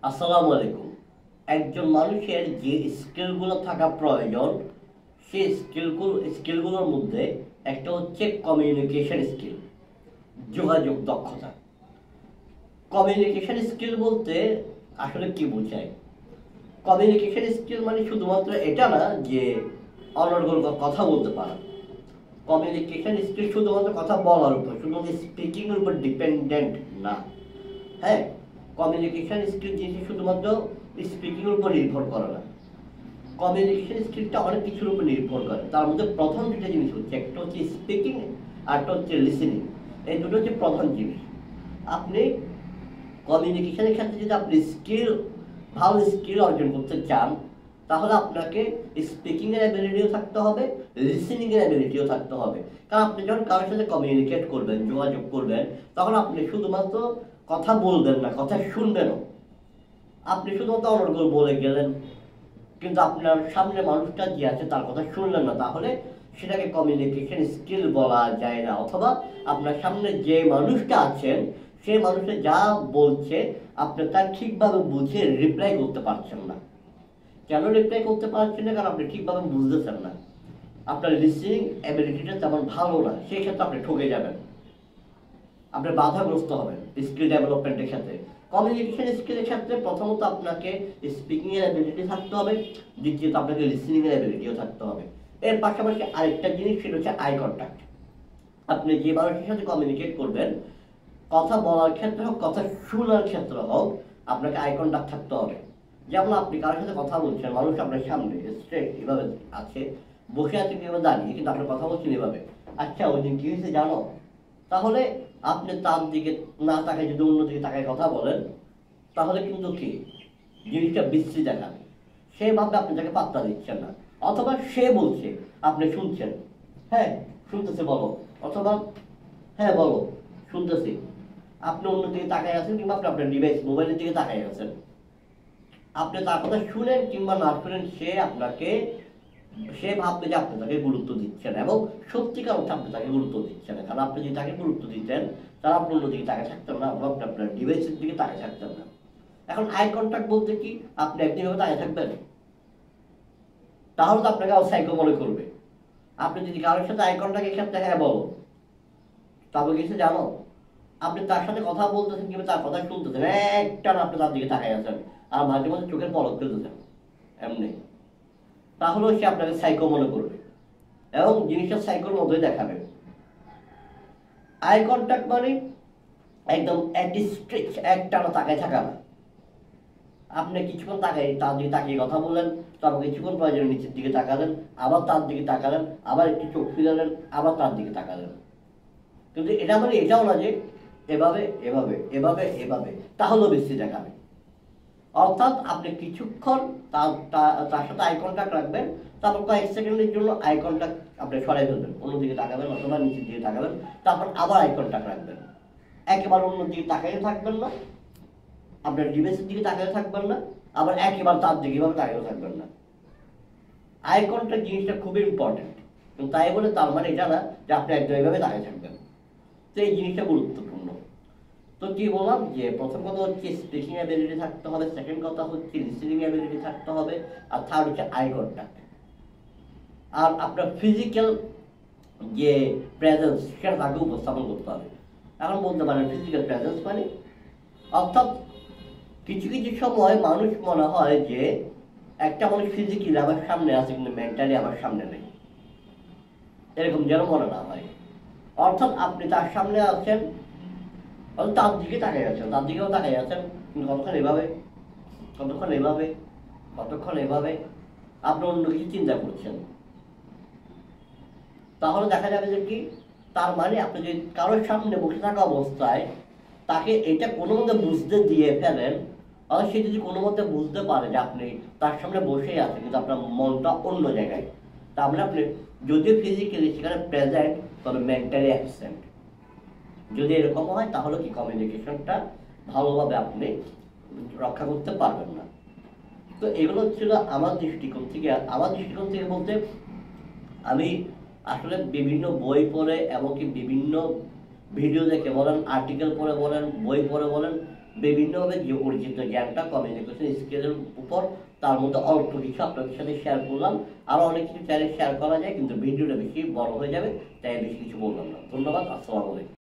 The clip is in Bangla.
আসসালামু আলাইকুম। একজন মানুষের যে স্কিলগুলো থাকা প্রয়োজন, সেই স্কিলগুলোর মধ্যে একটা হচ্ছে কমিউনিকেশন স্কিল, যোগাযোগ দক্ষতা। কমিউনিকেশন স্কিল বলতে আসলে কি বোঝায়? কমিউনিকেশন স্কিল মানে শুধুমাত্র এটা না যে অনর্গল কথা বলতে পারা। কমিউনিকেশন স্কিল শুধুমাত্র কথা বলার উপর, শুধুমাত্র স্পিকিংয়ের উপর ডিপেন্ডেন্ট না। হ্যাঁ, কমিউনিকেশন স্কিল জিনিস শুধুমাত্র স্পিকিংয়ের উপর নির্ভর করে না। কমিউনিকেশন স্কিলটা অনেক কিছুর উপর নির্ভর করে। তার মধ্যে প্রথম দুটো জিনিস হচ্ছে, একটা হচ্ছে স্পিকিং, আরটা হচ্ছে লিসেনিং। এই দুটো হচ্ছে প্রধান জিনিস। আপনি কমিউনিকেশনের ক্ষেত্রে যদি আপনি ভালো স্কিল অর্জন করতে চান, তাহলে আপনাকে স্পিকিংয়ের অ্যাবিলিটিও থাকতে হবে, লিসেনিংয়ের অ্যাবিলিটিও থাকতে হবে। কারণ আপনি যখন কারোর সাথে কমিউনিকেট করবেন, যোগাযোগ করবেন, তখন আপনি শুধুমাত্র কথা বলবেন না, কথা শুনবেনও। আপনি শুধুমাত্র অনর্গল বলে গেলেন, কিন্তু আপনার সামনে মানুষটা যে আছে তার কথা শুনলেন না, তাহলে সেটাকে কমিউনিকেশন স্কিল বলা যায় না। অথবা আপনার সামনে যে মানুষটা আছেন, সেই মানুষটা যা বলছে আপনি তার ঠিকভাবে বুঝে রিপ্লাই করতে পারছেন না। কেন রিপ্লাই করতে পারছেন না? কারণ আপনি ঠিকভাবে বুঝতেছেন না। আপনার লিসেনিং অ্যাবিলিটিটা তেমন ভালো না, সেই ক্ষেত্রে আপনি ঠকে যাবেন, আপনি বাধাগ্রস্ত হবেন স্কিল ডেভেলপমেন্টের ক্ষেত্রে। কমিউনিকেশন স্কিলের ক্ষেত্রে প্রথমত আপনাকে স্পিকিং এর অ্যাবিলিটি থাকতে হবে, দ্বিতীয়ত আপনাকে লিসেনিং এর অ্যাবিলিটিও থাকতে হবে। এর পাশাপাশি আরেকটা জিনিস, সেটা হচ্ছে আই কন্ট্যাক্ট। আপনি যে মানুষের সাথে কমিউনিকেট করবেন, কথা বলার ক্ষেত্রে হোক, কথা শোনার ক্ষেত্রে হোক, আপনাকে আই কন্ট্যাক্ট থাকতে হবে। যেমন আপনি কারোর সাথে কথা বলছেন, মানুষ আপনার সামনে স্ট্রেট এভাবে আছে, বসে আছে কিভাবে দাঁড়িয়ে, কিন্তু আপনি কথা বলছেন এভাবে, আচ্ছা ওই দিন কি হয়েছে জানো? তাহলে আপনি তার দিকে না তাকায় যদি অন্যদিকে তাকায় কথা বলেন, তাহলে কিন্তু কি জিনিসটা বিশ্রী দেখাবে। সে ভাববে আপনি তাকে পাত্তা দিচ্ছেন না, অথবা সে বলছে আপনি শুনছেন, হ্যাঁ শুনতেছে বলো, অথবা হ্যাঁ বলো শুনতেছি। আপনি অন্যদিকে তাকায় আছেন, কিংবা আপনি আপনার ডিভাইস মোবাইলের দিকে তাকায় আছেন। আপনি তার কথা শুনেন কিংবা না শুনেন, সে ভাববে যে আপনি তাকে গুরুত্ব দিচ্ছেন, এবং সত্যিকার অর্থে আপনি তাকে গুরুত্ব দিচ্ছেন না। কারণ আপনি যদি তাকে গুরুত্ব দিতেন, তারা আপনি অন্যদিকে তাকে থাকতেন না, এবং আপনি আপনার ডিভাইসের দিকে তাকে থাকতেন না। এখন আই কন্ট্যাক্ট বলতে কি? আপনি একদিনভাবে তাকে থাকবেন, তাহলে তো আপনাকে সাইকো মনে করবে। আপনি যদি কারোর সাথে আই কন্ট্যাক্টের ক্ষেত্রে হ্যাঁ বলো, তবে কিছু জানো, আপনি তার সাথে কথা বলতেছেন কিংবা তার কথা শুনতেছেন, একটা আপনি তার দিকে তাকাই আছেন, আর মাঝে মাঝে চোখের পলক ফেলতেছেন এমনি, তাহলেও সে আপনাকে সাইকো মনে করবে, এবং জিনিসটা সাইকোর মধ্যেই দেখাবে। আই কন্ট্যাক্ট মানে একদম একটানা তাকায় থাকা না। আপনি কিছুক্ষণ তার দিকে তাকিয়ে কথা বললেন, তারপর কিছুক্ষণ প্রয়োজনে নিচের দিকে তাকালেন, আবার তার দিকে তাকালেন, আবার একটু চোখ ফিরালেন, আবার তার দিকে তাকালেন। কিন্তু এটা মানে এটাও না যে এভাবে এভাবে এভাবে এভাবে, তাহলেও বেশি দেখাবে। অর্থাৎ আপনি কিছুক্ষণ তার সাথে আই কন্ট্যাক্ট রাখবেন, তারপর কয়েক সেকেন্ডের জন্য আই কন্ট্যাক্ট আপনি সরাই ফেলবেন, অন্যদিকে তাকাবেন অথবা নিচের দিকে তাকাবেন, তারপর আবার আই কন্ট্যাক্ট রাখবেন। একেবারে অন্যদিকে তাকাইও থাকবেন না, আপনার ডিভাইসের দিকে তাকাইও থাকবেন না, আবার একেবারে তার দিকে এভাবে তাকাইও থাকবেন না। আই কন্ট্যাক্ট জিনিসটা খুবই ইম্পর্টেন্ট, কিন্তু তাই বলে তার মানে এটা না যে আপনি একদম এইভাবে তাকাই থাকবেন। তো এই জিনিসটা গুরুত্বপূর্ণ। তো কি বললাম, যে প্রথম কথা হচ্ছে স্পিকিং অ্যাবিলিটি থাকতে হবে, সেকেন্ড কথা হচ্ছে লিসেনিং অ্যাবিলিটি থাকতে হবে, আর থার্ড হচ্ছে আই কন্ট্যাক্ট। আর আপনার ফিজিক্যাল যে প্রেজেন্স, সেটা তাকে উপস্থাপন করতে হবে। এখন বলতে পারেন ফিজিক্যাল প্রেজেন্স মানে, অর্থাৎ কিছু কিছু সময় মানুষ মনে হয় যে একটা মানুষ ফিজিক্যালি আমার সামনে আছে, কিন্তু মেন্টালি আমার সামনে নেই, এরকম যেন মনে না হয়। অর্থাৎ আপনি তার সামনে আছেন, তার দিকে তাকাই আছেন, তার দিকেও তাকাই আছেন, কিন্তু কতক্ষণ এভাবে, কতক্ষণ এভাবে, কতক্ষণ এভাবে আপনি অন্য কিছু চিন্তা করছেন। তাহলে দেখা যাবে যে কি, তার মানে আপনি যদি কারোর সামনে বসে থাকা অবস্থায় তাকে এটা কোনো মতে বুঝতে দিয়ে ফেলেন, আর সে যদি কোনো মতে বুঝতে পারে যে আপনি তার সামনে বসেই আছেন, কিন্তু আপনার মনটা অন্য জায়গায়, তার মানে আপনি যদিও ফিজিক্যালি সেখানে প্রেজেন্ট, তবে মেন্টালি অ্যাবসেন্ট। যদি এরকম হয়, তাহলে কি কমিউনিকেশনটা ভালোভাবে আপনি রক্ষা করতে পারবেন না। তো এগুলো ছিল আমার দৃষ্টিকোণ থেকে। আমার দৃষ্টিকোণ থেকে বলতে, আমি আসলে বিভিন্ন বই পড়ে, এমনকি বিভিন্ন ভিডিও দেখে বলেন, আর্টিকেল পড়ে বলেন, বই পড়ে বলেন, বিভিন্নভাবে যে অর্জিত জ্ঞানটা কমিউনিকেশন স্কিলের উপর, তার মধ্যে অল্প কিছু আপনাদের সাথে শেয়ার করলাম। আরও অনেক কিছু চাইলে শেয়ার করা যায়, কিন্তু ভিডিওটা বেশি বড় হয়ে যাবে, তাই বেশি কিছু বললাম না। ধন্যবাদ। আসসালামু আলাইকুম।